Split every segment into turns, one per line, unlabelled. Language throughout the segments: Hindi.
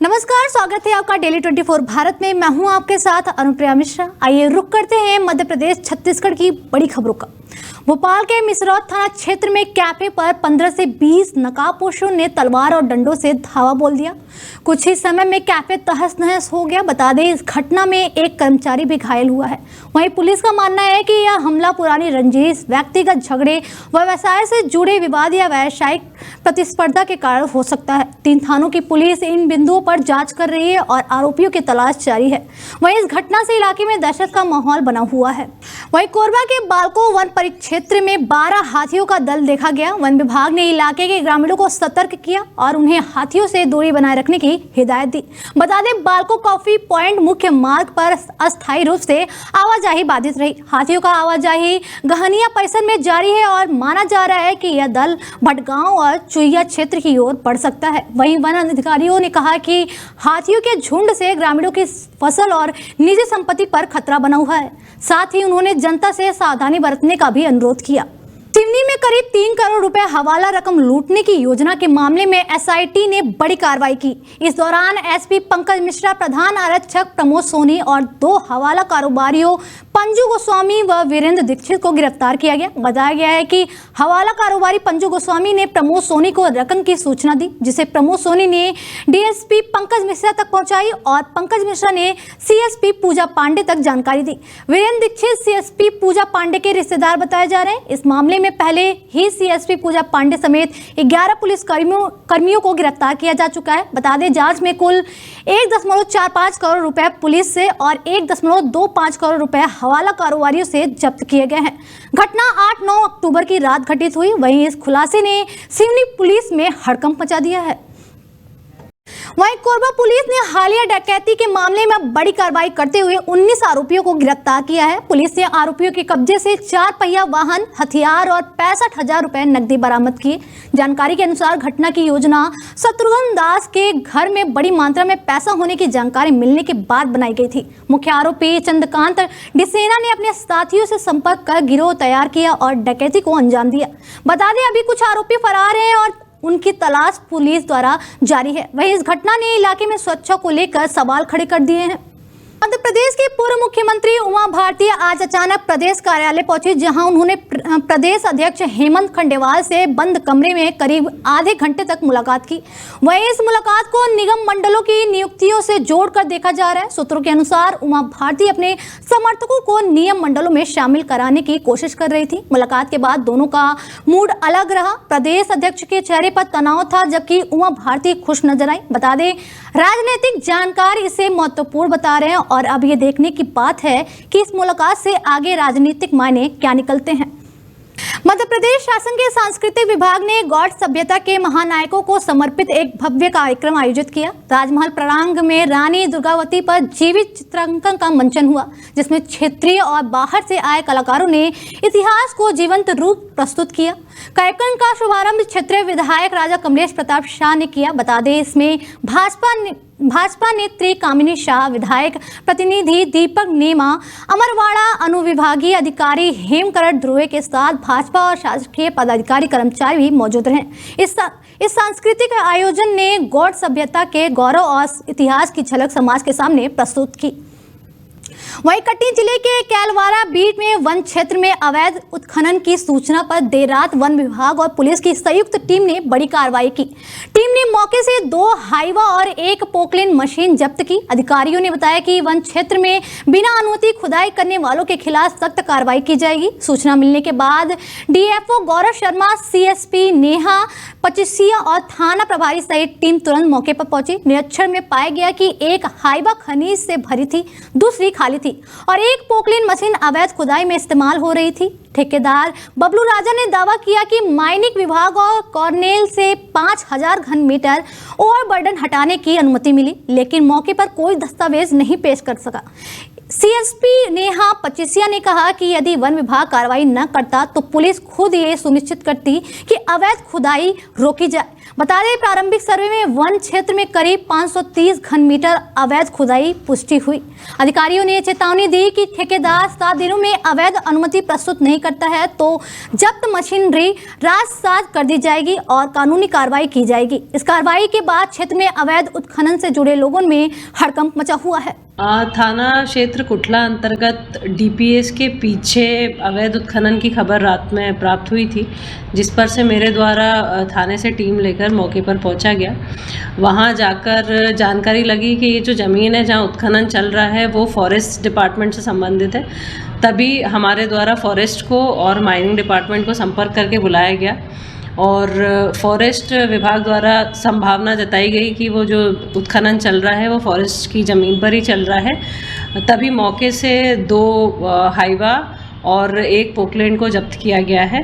नमस्कार, स्वागत है आपका डेली 24 भारत में। मैं हूं आपके साथ अनुप्रिया मिश्रा। आइए रुक करते हैं मध्य प्रदेश छत्तीसगढ़ की बड़ी खबरों का। भोपाल के मिसरौद थाना क्षेत्र में कैफे पर 15 से 20 नकाबपोशों ने तलवार और डंडों से धावा बोल दिया। कुछ ही समय में कैफे तहस नहस हो गया। बता दें, इस घटना में एक कर्मचारी भी घायल हुआ है। वहीं पुलिस का मानना है कि यह हमला पुरानी रंजिश, व्यक्तिगत झगड़े व व्यवसाय से जुड़े विवाद या व्यावसायिक प्रतिस्पर्धा के कारण हो सकता है। 3 थानों की पुलिस इन बिंदुओं पर जांच कर रही है और आरोपियों की तलाश जारी है। वहीं इस घटना से इलाके में दहशत का माहौल बना हुआ है। वहीं कोरबा के बालको वन परिक्षेत्र में 12 हाथियों का दल देखा गया। वन विभाग ने इलाके के ग्रामीणों को सतर्क किया और उन्हें हाथियों से दूरी बनाए रखने की हिदायत दी। बता दें, बालको कॉफी पॉइंट मुख्य मार्ग पर अस्थायी रूप से आवाजाही बाधित रही। हाथियों का आवाजाही गहनिया परिसर में जारी है और माना जा रहा है कि यह दल भटगांव और चुइया क्षेत्र की ओर बढ़ सकता है। वहीं वन अधिकारियों ने कहा कि हाथियों के झुंड से ग्रामीणों की फसल और निजी संपत्ति पर खतरा बना हुआ है। साथ ही उन्होंने जनता से सावधानी बरतने का भी अनुरोध किया। सिवनी में करीब 3 करोड़ रुपए हवाला रकम लूटने की योजना के मामले में एसआईटी ने बड़ी कार्रवाई की। इस दौरान एसपी पंकज मिश्रा, प्रधान आरक्षक प्रमोद सोनी और 2 हवाला कारोबारियों पंजू गोस्वामी व वीरेंद्र दीक्षित को गिरफ्तार किया गया। बताया गया है कि हवाला कारोबारी पंजू गोस्वामी ने प्रमोद सोनी को रकम की सूचना दी, जिसे प्रमोद सोनी ने डीएसपी पंकज मिश्रा तक पहुंचाई और पंकज मिश्रा ने सीएसपी पूजा पांडे तक जानकारी दी। वीरेंद्र दीक्षित सीएसपी पूजा पांडे के रिश्तेदार बताए जा रहे हैं। इस मामले में पहले ही सीएसपी पूजा पांडे समेत 11 पुलिस कर्मियों को गिरफ्तार किया जा चुका है। बता दें, जांच में कुल 1.45 करोड़ रुपए पुलिस से और 1.25 करोड़ रुपए हवाला कारोबारियों से जब्त किए गए हैं। घटना 8-9 अक्टूबर की रात घटित हुई। वहीं इस खुलासे ने सिवनी पुलिस में हड़कंप मचा दिया है। वहीं कोरबा पुलिस ने हालिया डकैती के मामले में बड़ी कार्रवाई करते हुए 19 आरोपियों को गिरफ्तार किया है। पुलिस ने आरोपियों के कब्जे से 4 पहिया वाहन, हथियार और 65,000 रुपए नकदी बरामद किए। जानकारी के अनुसार घटना की योजना शत्रुघ्न दास के घर में बड़ी मात्रा में पैसा होने की जानकारी मिलने के बाद बनाई गई थी। मुख्य आरोपी चंद्रकांत डिसेना ने अपने साथियों से संपर्क कर गिरोह तैयार किया और डकैती को अंजाम दिया। बता दें, अभी कुछ आरोपी फरार हैं और उनकी तलाश पुलिस द्वारा जारी है। वहीं इस घटना ने इलाके में सुरक्षा को लेकर सवाल खड़े कर दिए हैं। मध्य प्रदेश के पूर्व मुख्यमंत्री उमा भारती आज अचानक प्रदेश कार्यालय पहुंची, जहां उन्होंने प्रदेश अध्यक्ष हेमंत खंडेवाल से बंद कमरे में करीब आधे घंटे तक मुलाकात की। वहीं इस मुलाकात को निगम मंडलों की नियुक्तियों से जोड़कर देखा जा रहा है। सूत्रों के अनुसार उमा भारती अपने समर्थकों को निगम मंडलों में शामिल कराने की कोशिश कर रही थी। मुलाकात के बाद दोनों का मूड अलग रहा। प्रदेश अध्यक्ष के चेहरे पर तनाव था, जबकि उमा भारती खुश नजर आई। बता दें, राजनीतिक जानकार इसे महत्वपूर्ण बता रहे हैं और अब ये देखने की बात है कि इस मुलाकात से आगे राजनीतिक मायने क्या निकलते हैं। मध्य प्रदेश शासन के सांस्कृतिक विभाग ने गौड़ सभ्यता के महानायकों को समर्पित एक भव्य कार्यक्रम आयोजित किया। राजमहल प्रांगण में रानी दुर्गावती पर जीवित चित्रांकन का मंचन हुआ, जिसमें क्षेत्रीय और बाहर से आए कलाकारों ने इतिहास को जीवंत रूप प्रस्तुत किया। कार्यक्रम का शुभारंभ क्षेत्रीय विधायक राजा कमलेश प्रताप शाह ने किया। बता दें, इसमें भाजपा नेत्री कामिनी शाह, विधायक प्रतिनिधि दीपक नेमा, अमरवाड़ा अनुविभागीय अधिकारी हेमकरण ध्रुवे के साथ भाजपा और शासकीय पदाधिकारी कर्मचारी भी मौजूद रहे। इस सांस्कृतिक आयोजन ने गौड़ सभ्यता के गौरव और इतिहास की झलक समाज के सामने प्रस्तुत की। वहीं कटनी जिले के कैलवारा बीट में वन क्षेत्र में अवैध उत्खनन की सूचना पर देर रात वन विभाग और पुलिस की संयुक्त टीम ने बड़ी कार्रवाई की। टीम ने मौके से 2 हाइवा और 1 पोकलेन मशीन जब्त की। अधिकारियों ने बताया कि वन क्षेत्र में बिना अनुमति खुदाई करने वालों के खिलाफ सख्त कार्रवाई की जाएगी। सूचना मिलने के बाद डीएफओ गौरव शर्मा, सीएसपी नेहा पचिसिया और थाना प्रभारी सहित टीम तुरंत मौके पर पहुंची। निरीक्षण में पाया गया कि 1 हाइवा खनिज से भरी थी, दूसरी खाली थी और 1 पोकलेन मशीन अवैध खुदाई में इस्तेमाल हो रही थी। ठेकेदार बबलू राजा ने दावा किया कि माइनिंग विभाग और कॉर्नेल से 5000 घन मीटर ओवरबर्डन हटाने की अनुमति मिली, लेकिन मौके पर कोई दस्तावेज नहीं पेश कर सका। सीएसपी नेहा पचेसिया ने कहा कि यदि वन विभाग कार्रवाई न करता तो पुलिस खुद ये सुनिश्चित करती कि अवैध खुदाई रोकी जाए। बता दें, प्रारंभिक सर्वे में वन क्षेत्र में करीब 530 घन मीटर अवैध खुदाई पुष्टि हुई। अधिकारियों ने चेतावनी दी कि ठेकेदार 7 दिनों में अवैध अनुमति प्रस्तुत नहीं करता है तो जब्त मशीनरी राजसात कर दी जाएगी और कानूनी कार्रवाई की जाएगी। इस कार्रवाई के बाद क्षेत्र में अवैध उत्खनन से जुड़े लोगों में हड़कंप मचा हुआ है।
थाना क्षेत्र कुटला अंतर्गत डीपीएस के पीछे अवैध उत्खनन की खबर रात में प्राप्त हुई थी, जिस पर से मेरे द्वारा थाने से टीम लेकर मौके पर पहुंचा गया। वहां जाकर जानकारी लगी कि ये जो ज़मीन है जहां उत्खनन चल रहा है वो फॉरेस्ट डिपार्टमेंट से संबंधित है। तभी हमारे द्वारा फॉरेस्ट को और माइनिंग डिपार्टमेंट को संपर्क करके बुलाया गया और फॉरेस्ट विभाग द्वारा संभावना जताई गई कि वो जो उत्खनन चल रहा है वो फॉरेस्ट की ज़मीन पर ही चल रहा है। तभी मौके से 2 हाइवा और 1 पोकलैंड को जब्त किया गया है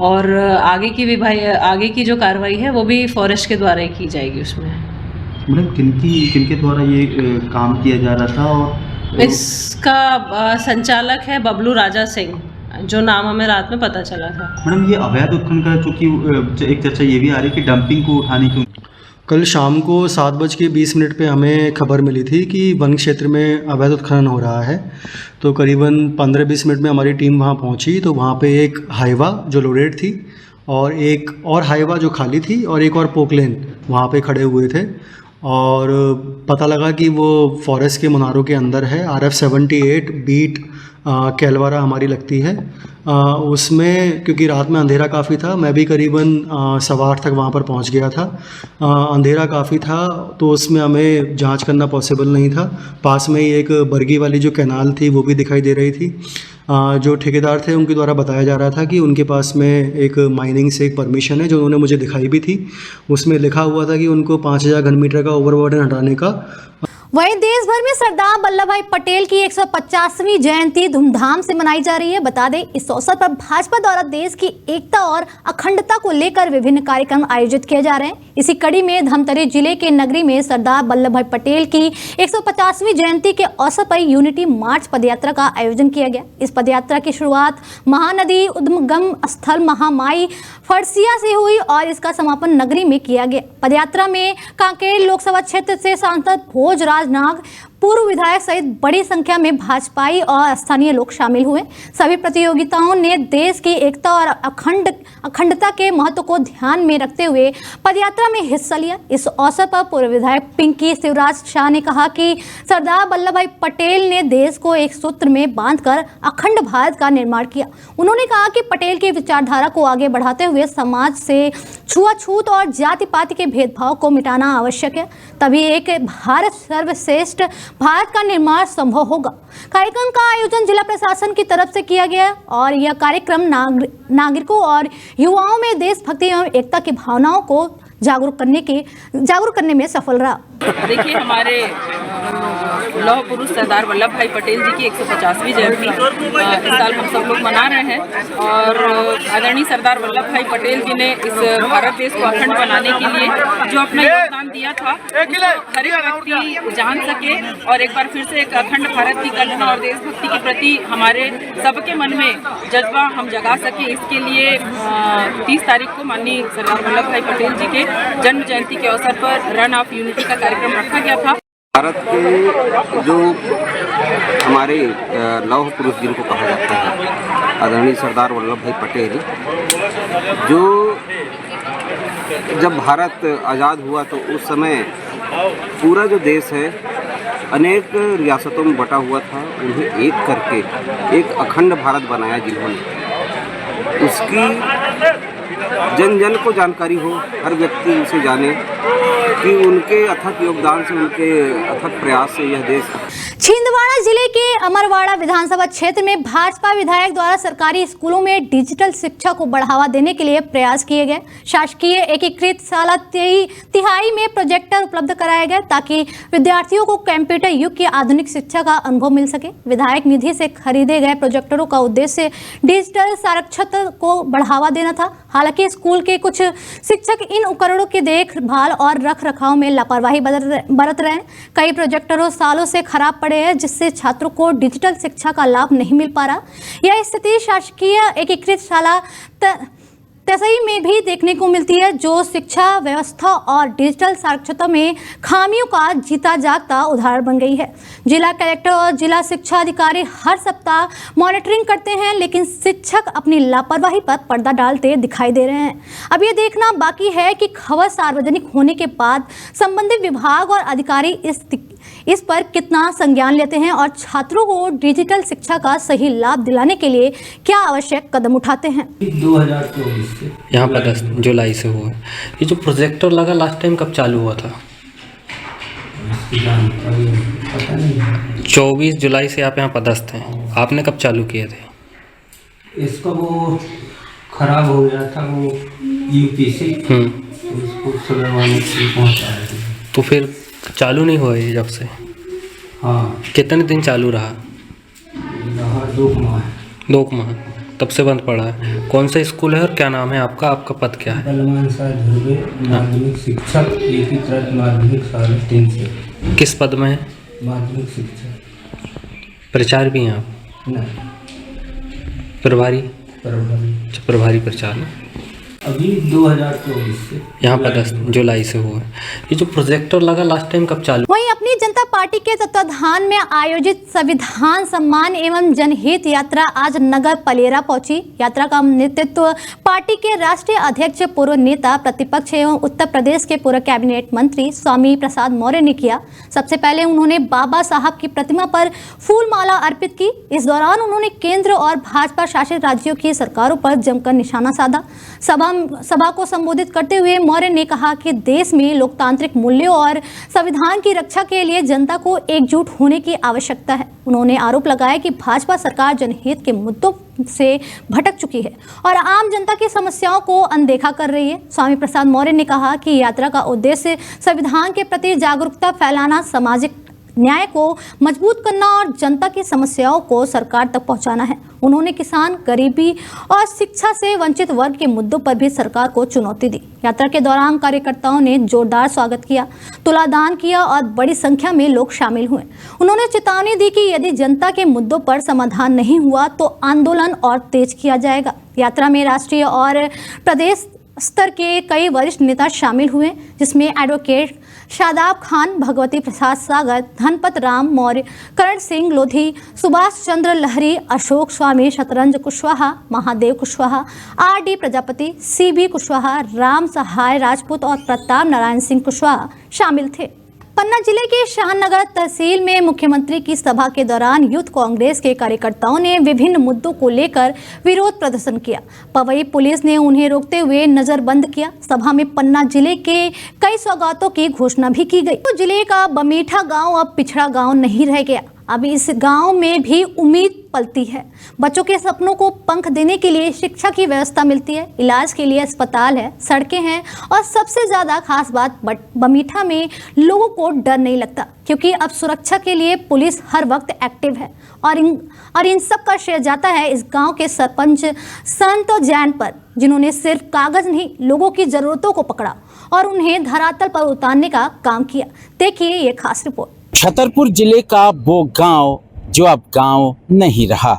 और आगे की जो कार्रवाई है वो भी फॉरेस्ट के द्वारा ही की जाएगी। उसमें
मैडम किनके द्वारा ये काम किया जा रहा था? और
इसका संचालक है बबलू राजा सिंह, जो नाम हमें रात में पता चला था।
मैडम, ये अवैध उत्खनन का चूँकि एक चर्चा ये भी आ रही है कि डंपिंग को उठाने की
कल शाम को 7:20 पे हमें खबर मिली थी कि वन क्षेत्र में अवैध उत्खनन हो रहा है। तो करीबन 15-20 मिनट में हमारी टीम वहाँ पहुँची तो वहाँ पे एक हाइवा जो लोडेड थी और एक और हाइवा जो खाली थी और एक और पोकलेन वहाँ पे खड़े हुए थे और पता लगा कि वो फॉरेस्ट के मुनारों के अंदर है। RF-78 बीट कैलवारा हमारी लगती है। उसमें क्योंकि रात में अंधेरा काफ़ी था, मैं भी करीबन 8:15 तक वहाँ पर पहुँच गया था। अंधेरा काफ़ी था तो उसमें हमें जांच करना पॉसिबल नहीं था। पास में ही एक बरगी वाली जो कैनाल थी वो भी दिखाई दे रही थी। जो ठेकेदार थे उनके द्वारा बताया जा रहा था कि उनके पास में एक माइनिंग से एक परमिशन है जो उन्होंने मुझे दिखाई भी थी। उसमें लिखा हुआ था कि उनको 5000 घन मीटर का ओवरबर्डन हटाने का।
वहीं देश भर में सरदार वल्लभ भाई पटेल की 150वीं जयंती धूमधाम से मनाई जा रही है। बता दें, इस अवसर पर भाजपा द्वारा देश की एकता और अखंडता को लेकर विभिन्न कार्यक्रम आयोजित किए जा रहे हैं। इसी कड़ी में धमतरी जिले के नगरी में सरदार वल्लभ भाई पटेल की 150वीं जयंती के अवसर पर यूनिटी मार्च पदयात्रा का आयोजन किया गया। इस पदयात्रा की शुरुआत महानदी उद्गम स्थल महामाई फरसिया से हुई और इसका समापन नगरी में किया गया। पदयात्रा में कांकेर लोकसभा क्षेत्र से सांसद भोजराज नाग, पूर्व विधायक सहित बड़ी संख्या में भाजपाई और स्थानीय लोग शामिल हुए। सभी प्रतियोगिताओं ने देश की एकता और अखंडता के महत्व को ध्यान में रखते हुए पदयात्रा में हिस्सा लिया। इस अवसर पर पूर्व विधायक पिंकी शिवराज शाह ने कहा कि सरदार वल्लभ भाई पटेल ने देश को एक सूत्र में बांधकर अखंड भारत का निर्माण किया। उन्होंने कहा कि पटेल की विचारधारा को आगे बढ़ाते हुए समाज से छुआछूत और जाति पाति के भेदभाव को मिटाना आवश्यक है, तभी एक भारत सर्वश्रेष्ठ भारत का निर्माण संभव होगा। कार्यक्रम का आयोजन जिला प्रशासन की तरफ से किया गया और यह कार्यक्रम नागरिकों और युवाओं में देशभक्ति एवं एकता की भावनाओं को जागरूक करने में सफल रहा।
देखिए, हमारे लौह पुरुष सरदार वल्लभ भाई पटेल जी की 150वीं जयंती इस साल हम सब लोग मना रहे हैं और आदरणीय सरदार वल्लभ भाई पटेल जी ने इस भारत देश को अखंड बनाने के लिए जो अपना योगदान दिया था उसको हर एक व्यक्ति जान सके और एक बार फिर से एक अखंड भारत की कल्पना और देशभक्ति के प्रति हमारे सबके मन में जज्बा हम जगा सके। इसके लिए 30 तारीख को माननीय सरदार वल्लभ भाई पटेल जी के जन्म जयंती के अवसर पर रन ऑफ यूनिटी का कार्यक्रम रखा गया था।
भारत के जो हमारे लौह पुरुष जिनको कहा जाता है, आदरणीय सरदार वल्लभ भाई पटेल, जो जब भारत आज़ाद हुआ तो उस समय पूरा जो देश है अनेक रियासतों में बटा हुआ था। उन्हें एक करके एक अखंड भारत बनाया जिन्होंने। उसकी जन जन को जानकारी हो, हर व्यक्ति उसे जाने कि उनके अथक योगदान से, उनके अथक प्रयास से यह देश।
छिंदवाड़ा जिले के अमरवाड़ा विधानसभा क्षेत्र में भाजपा विधायक द्वारा सरकारी स्कूलों में डिजिटल शिक्षा को बढ़ावा देने के लिए प्रयास किए गए। शासकीय एकीकृत शाला तिहाई में प्रोजेक्टर उपलब्ध कराए गए ताकि विद्यार्थियों को कंप्यूटर युग की आधुनिक शिक्षा का अनुभव मिल सके। विधायक निधि से खरीदे गए प्रोजेक्टरों का उद्देश्य डिजिटल साक्षरता को बढ़ावा देना था। हालांकि हालांकि स्कूल के कुछ शिक्षक इन उपकरणों की देखभाल और रख रखाव में लापरवाही बरत रहे हैं। कई प्रोजेक्टरों सालों से खराब पड़े हैं, जिससे छात्रों को डिजिटल शिक्षा का लाभ नहीं मिल पा रहा। यह स्थिति शासकीय एकीकृत शाला तसई में भी देखने को मिलती है, जो शिक्षा व्यवस्था और डिजिटल साक्षरता में खामियों का जीता जागता उदाहरण बन गई है। जिला कलेक्टर और जिला शिक्षा अधिकारी हर सप्ताह मॉनिटरिंग करते हैं, लेकिन शिक्षक अपनी लापरवाही पर पर्दा डालते दिखाई दे रहे हैं। अब ये देखना बाकी है कि खबर सार्वजनिक होने के बाद संबंधित विभाग और अधिकारी इस पर कितना संज्ञान लेते हैं और छात्रों को डिजिटल शिक्षा का सही लाभ दिलाने के लिए क्या आवश्यक कदम उठाते हैं।
2024 से यहाँ पर 10 जुलाई से हुआ है। ये जो प्रोजेक्टर लगा लास्ट टाइम कब चालू हुआ था? 24 जुलाई से आप यहाँ पदस्थ हैं। आपने कब चालू किए थे?
इसका वो खराब हो गया था, वो यूपी से उसको सुधरवाने के लिए पहुँचाया था।
तो फिर चालू नहीं हुआ ये जब से?
हाँ।
कितने दिन चालू रहा?
2 माह।
2 माह तब से बंद पड़ा है। कौन सा स्कूल है और क्या नाम है आपका? आपका पद क्या है?
बलवान शाह ध्रुवे माध्यमिक शिक्षक, एकीकृत माध्यमिक शाला 3 से।
किस पद में है?
माध्यमिक शिक्षक।
प्रचार भी हैं आप?
नहीं।
प्रभारी?
प्रभारी।
प्रभारी प्रचार
अभी 2024 से
यहाँ पर 10 जुलाई से हुआ है। ये जो प्रोजेक्टर लगा लास्ट टाइम कब चालू?
वहीं अपनी जनता पार्टी के तत्वाधान में आयोजित संविधान सम्मान एवं जनहित यात्रा आज नगर पलेरा पहुंची। यात्रा का नेतृत्व पार्टी के राष्ट्रीय अध्यक्ष, पूर्व नेता प्रतिपक्ष एवं उत्तर प्रदेश के पूर्व कैबिनेट मंत्री स्वामी प्रसाद मौर्य ने किया। सबसे पहले उन्होंने बाबा साहब की प्रतिमा पर फूल माला अर्पित की। इस दौरान उन्होंने केंद्र और भाजपा शासित राज्यों की सरकारों पर जमकर निशाना साधा। सभा को संबोधित करते हुए मौर्य ने कहा कि देश में लोकतांत्रिक मूल्यों और संविधान की रक्षा के लिए जनता को एकजुट होने की आवश्यकता है। उन्होंने आरोप लगाया कि भाजपा सरकार जनहित के मुद्दों से भटक चुकी है और आम जनता की समस्याओं को अनदेखा कर रही है। स्वामी प्रसाद मौर्य ने कहा कि यात्रा का उद्देश्य संविधान के प्रति जागरूकता फैलाना, सामाजिक न्याय को मजबूत करना और जनता की समस्याओं को सरकार तक पहुंचाना है। उन्होंने किसान, गरीबी और शिक्षा से वंचित वर्ग के मुद्दों पर भी सरकार को चुनौती दी। यात्रा के दौरान कार्यकर्ताओं ने जोरदार स्वागत किया, तुलादान किया और बड़ी संख्या में लोग शामिल हुए। उन्होंने चेतावनी दी कि यदि जनता के मुद्दों पर समाधान नहीं हुआ तो आंदोलन और तेज किया जाएगा। यात्रा में राष्ट्रीय और प्रदेश स्तर के कई वरिष्ठ नेता शामिल हुए, जिसमें एडवोकेट शादाब खान, भगवती प्रसाद सागर, धनपत राम मौर्य, करण सिंह लोधी, सुभाष चंद्र लहरी, अशोक स्वामी, शतरंज कुशवाहा, महादेव कुशवाहा, आर.डी. प्रजापति, सी.बी. कुशवाहा, राम सहाय राजपूत और प्रताप नारायण सिंह कुशवाहा शामिल थे। पन्ना जिले के शाहनगर तहसील में मुख्यमंत्री की सभा के दौरान यूथ कांग्रेस के कार्यकर्ताओं ने विभिन्न मुद्दों को लेकर विरोध प्रदर्शन किया। पवई पुलिस ने उन्हें रोकते हुए नजरबंद किया। सभा में पन्ना जिले के कई सौगातों की घोषणा भी की गई। तो जिले का बमीठा गांव अब पिछड़ा गांव नहीं रह गया। अब इस गांव में भी उम्मीद पलती है। बच्चों के सपनों को पंख देने के लिए शिक्षा की व्यवस्था मिलती है, इलाज के लिए अस्पताल है, सड़कें हैं और सबसे ज़्यादा खास बात बमीठा में लोगों को डर नहीं लगता, क्योंकि अब सुरक्षा के लिए पुलिस हर वक्त एक्टिव है। और इन सब का श्रेय जाता है इस गांव के सरपंच संत जैन पर, जिन्होंने सिर्फ कागज नहीं, लोगों की ज़रूरतों को पकड़ा और उन्हें धरातल पर उतारने का काम किया। देखिए ये खास रिपोर्ट।
छतरपुर जिले का वो गांव जो अब गांव नहीं रहा।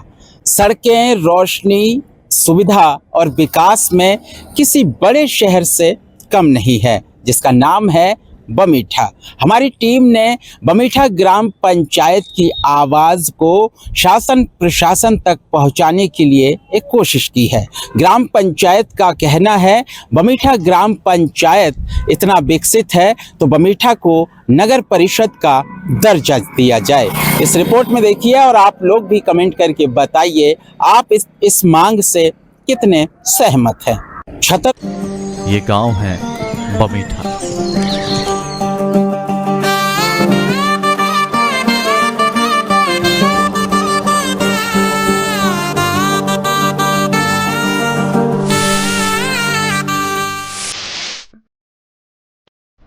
सड़कें, रोशनी, सुविधा और विकास में किसी बड़े शहर से कम नहीं है, जिसका नाम है बमीठा। हमारी टीम ने बमीठा ग्राम पंचायत की आवाज़ को शासन प्रशासन तक पहुंचाने के लिए एक कोशिश की है। ग्राम पंचायत का कहना है बमीठा ग्राम पंचायत इतना विकसित है तो बमीठा को नगर परिषद का दर्जा दिया जाए। इस रिपोर्ट में देखिए और आप लोग भी कमेंट करके बताइए आप इस मांग से कितने सहमत हैं।
ये गांव है बमीठा।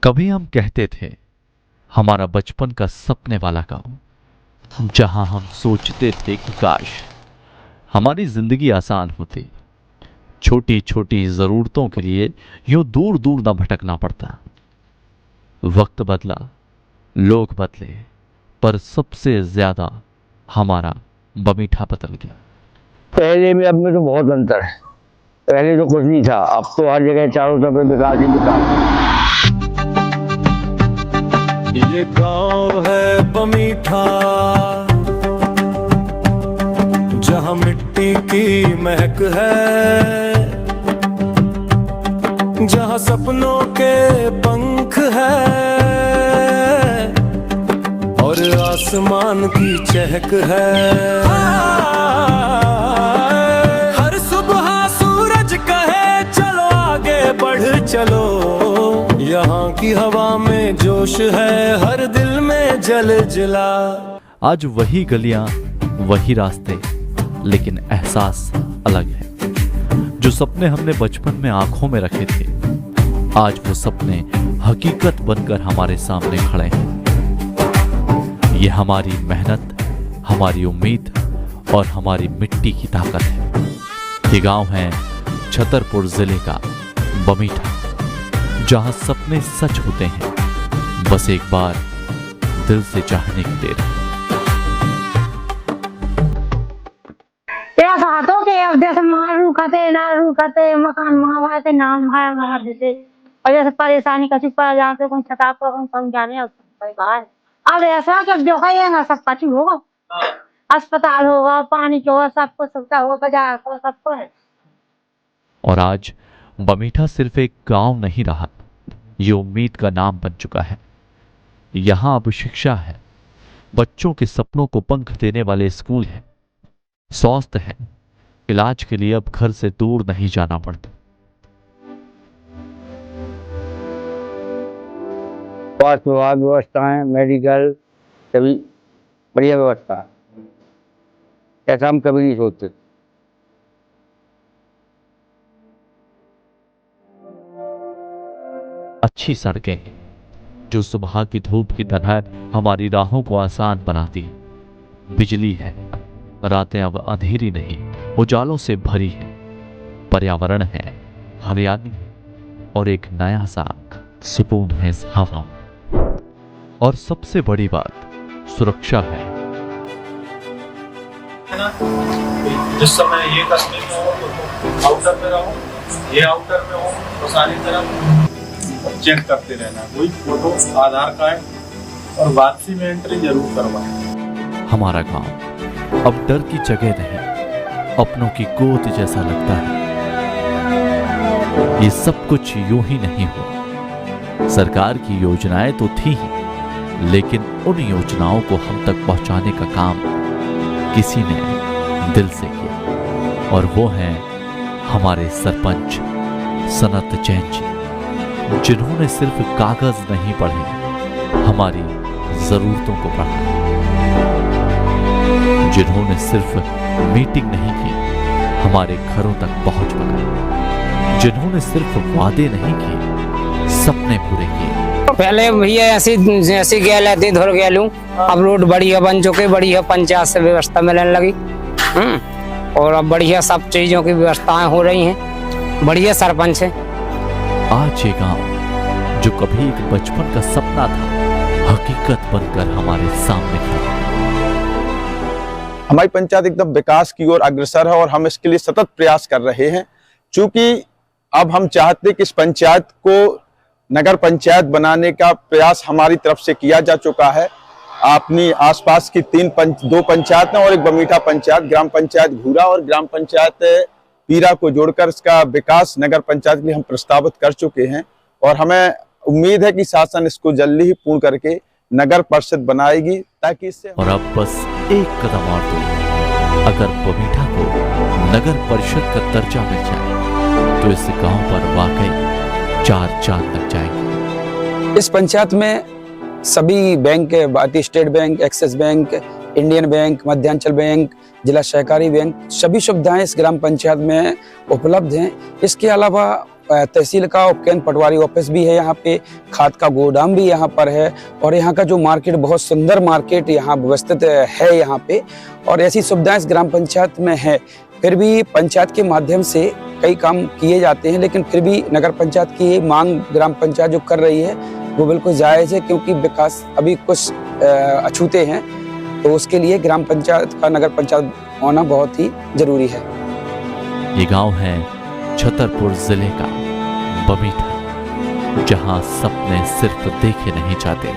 कभी हम कहते थे हमारा बचपन का सपने वाला गांव, जहां हम सोचते थे कि काश हमारी जिंदगी आसान होती, छोटी छोटी ज़रूरतों के लिए यूं दूर दूर न भटकना पड़ता। वक्त बदला, लोग बदले, पर सबसे ज़्यादा हमारा बमीठा बदल गया।
पहले में अब में तो बहुत अंतर है। पहले तो कुछ नहीं था, अब तो हर जगह चारों तरफ विकास ही विकास।
ये गांव है बमीठा, जहां मिट्टी की महक है, जहां सपनों के पंख है और आसमान की चहक है। हर सुबह सूरज कहे चलो आगे बढ़ चलो, यहाँ की हवा में जोश है, हर दिल में जल जला।
आज वही गलियां, वही रास्ते, लेकिन एहसास अलग है। जो सपने हमने बचपन में आंखों में रखे थे, आज वो सपने हकीकत बनकर हमारे सामने खड़े हैं। ये हमारी मेहनत, हमारी उम्मीद और हमारी मिट्टी की ताकत है। ये गांव है छतरपुर जिले का बमीठा, जहां सपने सच होते हैं, बस एक बार दिल से चाहने की देर है।
तो के अब जैसे रुकते ना रुकते मकान मंगवाते नाम भाया मार देते, और जैसे परेशानी कभी पड़ जाते कोई छता पर समझाने अब ऐसा कि जो कहेगा सब पची होगा, अस्पताल होगा, पानी की होगा, सब कुछ सुविधा होगा, बाजार को सब कुछ।
और आज बमीठा सिर्फ एक गांव नहीं रहा, ये उम्मीद का नाम बन चुका है। यहाँ अब शिक्षा है, बच्चों के सपनों को पंख देने वाले स्कूल हैं, स्वास्थ्य है, इलाज के लिए अब घर से दूर नहीं जाना पड़ता।
स्वास्थ्य विभाग व्यवस्थाएं, मेडिकल, सभी बढ़िया व्यवस्था है, ऐसा हम कभी नहीं सोचते।
अच्छी सड़कें जो सुबह की धूप की तरह हमारी राहों को आसान बनाती, बिजली है, रातें अब अंधेरी नहीं उजालों से भरी है, पर्यावरण है, हरियाली और एक नया सा सुकून है इस हवा, और सबसे बड़ी बात सुरक्षा है।
जिस समय ये कस्बे में हो तो आउटर में रहो, ये आउटर में हो तो सारी तरफ चेक करते रहना, कोई फोटो, आधार कार्ड और वापसी में एंट्री जरूर करवाएं।
हमारा गांव अब डर की जगह नहीं, अपनों की गोद जैसा लगता है। ये सब कुछ यूं ही नहीं हुआ। सरकार की योजनाएं तो थी ही, लेकिन उन योजनाओं को हम तक पहुंचाने का काम किसी ने दिल से किया, और वो हैं हमारे सरपंच सनत जैन जी, जिन्होंने सिर्फ कागज नहीं पढ़े, हमारी जरूरतों को पढ़ा, जिन्होंने सिर्फ मीटिंग नहीं की, हमारे घरों तक पहुंच पाए, जिन्होंने सिर्फ वादे नहीं किए, सपने पूरे किए।
पहले भैया ऐसी गैल आती धुर गैलू, अब रोड बढ़िया बन चुके, बढ़िया पंचायत से व्यवस्था मिलने लगी, और अब बढ़िया सब चीजों की व्यवस्थाएं हो रही हैं, बढ़िया सरपंच है।
आज ये गांव जो कभी एक बचपन का सपना था, हकीकत बनकर हमारे सामने खड़ा।
हमारी पंचायत एकदम विकास की ओर अग्रसर है और हम इसके लिए सतत प्रयास कर रहे हैं। चूंकि अब हम चाहते कि इस पंचायत को नगर पंचायत बनाने का प्रयास हमारी तरफ से किया जा चुका है। अपनी आसपास की दो पंचायत और एक बमीठा पंचायत, ग्राम पंचायत घूरा और ग्राम पंचायत पीरा को जोड़कर इसका विकास नगर पंचायत के लिए हम प्रस्तावित कर चुके हैं, और हमें उम्मीद है कि शासन इसको जल्दी ही पूर्ण करके नगर परिषद बनाएगी, ताकि इससे।
और अब बस एक कदम और दूर, अगर बमीठा को नगर परिषद का दर्जा मिल जाए तो इस गांव पर वाकई 4 चांद लग जाएंगे।
इस पंचायत में सभी बैंक, भारतीय state bank, axis bank, Indian bank, Madhyanchal bank, जिला सहकारी बैंक, सभी सुविधाएं इस ग्राम पंचायत में उपलब्ध हैं। इसके अलावा तहसील का उपकेंद्र पटवारी ऑफिस भी है, यहाँ पे खाद का गोदाम भी यहाँ पर है, और यहाँ का जो मार्केट, बहुत सुंदर मार्केट यहाँ व्यवस्थित है यहाँ पे, और ऐसी सुविधाएं इस ग्राम पंचायत में है। फिर भी पंचायत के माध्यम से कई काम किए जाते हैं, लेकिन फिर भी नगर पंचायत की मांग ग्राम पंचायत जो कर रही है वो बिल्कुल जायज़ है, क्योंकि विकास अभी कुछ अछूते हैं, तो उसके लिए ग्राम पंचायत का नगर पंचायत होना बहुत ही जरूरी है।
ये गांव है छतरपुर जिले का बमीठा, जहां सपने सिर्फ देखे नहीं जाते,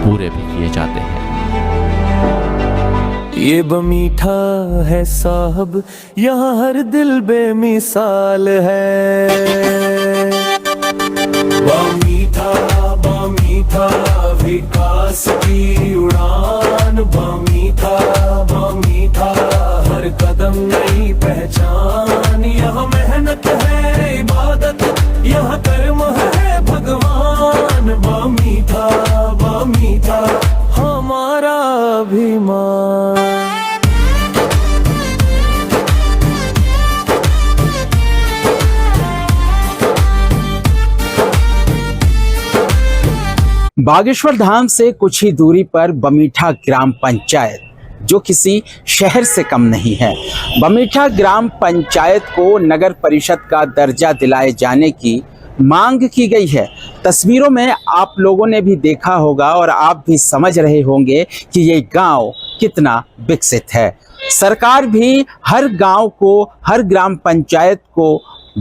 पूरे भी किए जाते हैं।
ये बमीठा है साहब, यहाँ हर दिल बेमिसाल है। बमीठा बमीठा विकास की उड़ान, बमीठा बमीठा हर कदम नई पहचान। यहाँ मेहनत है इबादत, यहाँ कर्म है भगवान। बमीठा बमीठा हमारा अभिमान।
बागेश्वर धाम से कुछ ही दूरी पर बमीठा ग्राम पंचायत, जो किसी शहर से कम नहीं है। बमीठा ग्राम पंचायत को नगर परिषद का दर्जा दिलाए जाने की मांग की गई है। तस्वीरों में आप लोगों ने भी देखा होगा और आप भी समझ रहे होंगे कि ये गांव कितना विकसित है। सरकार भी हर गांव को, हर ग्राम पंचायत को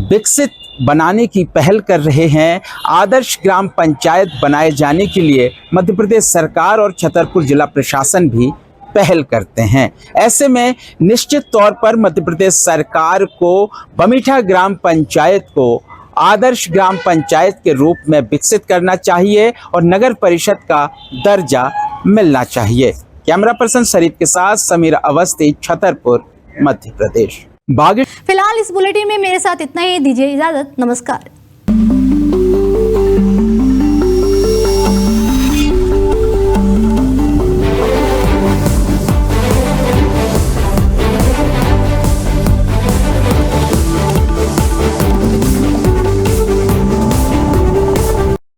विकसित बनाने की पहल कर रहे हैं। आदर्श ग्राम पंचायत बनाए जाने के लिए मध्य प्रदेश सरकार और छतरपुर जिला प्रशासन भी पहल करते हैं। ऐसे में निश्चित तौर पर मध्य प्रदेश सरकार को बमीठा ग्राम पंचायत को आदर्श ग्राम पंचायत के रूप में विकसित करना चाहिए और नगर परिषद का दर्जा मिलना चाहिए। कैमरा पर्सन शरीफ के साथ समीर अवस्थी, छतरपुर, मध्य प्रदेश।
फिलहाल इस बुलेटिन में मेरे साथ इतना ही। दीजिए इजाजत। नमस्कार।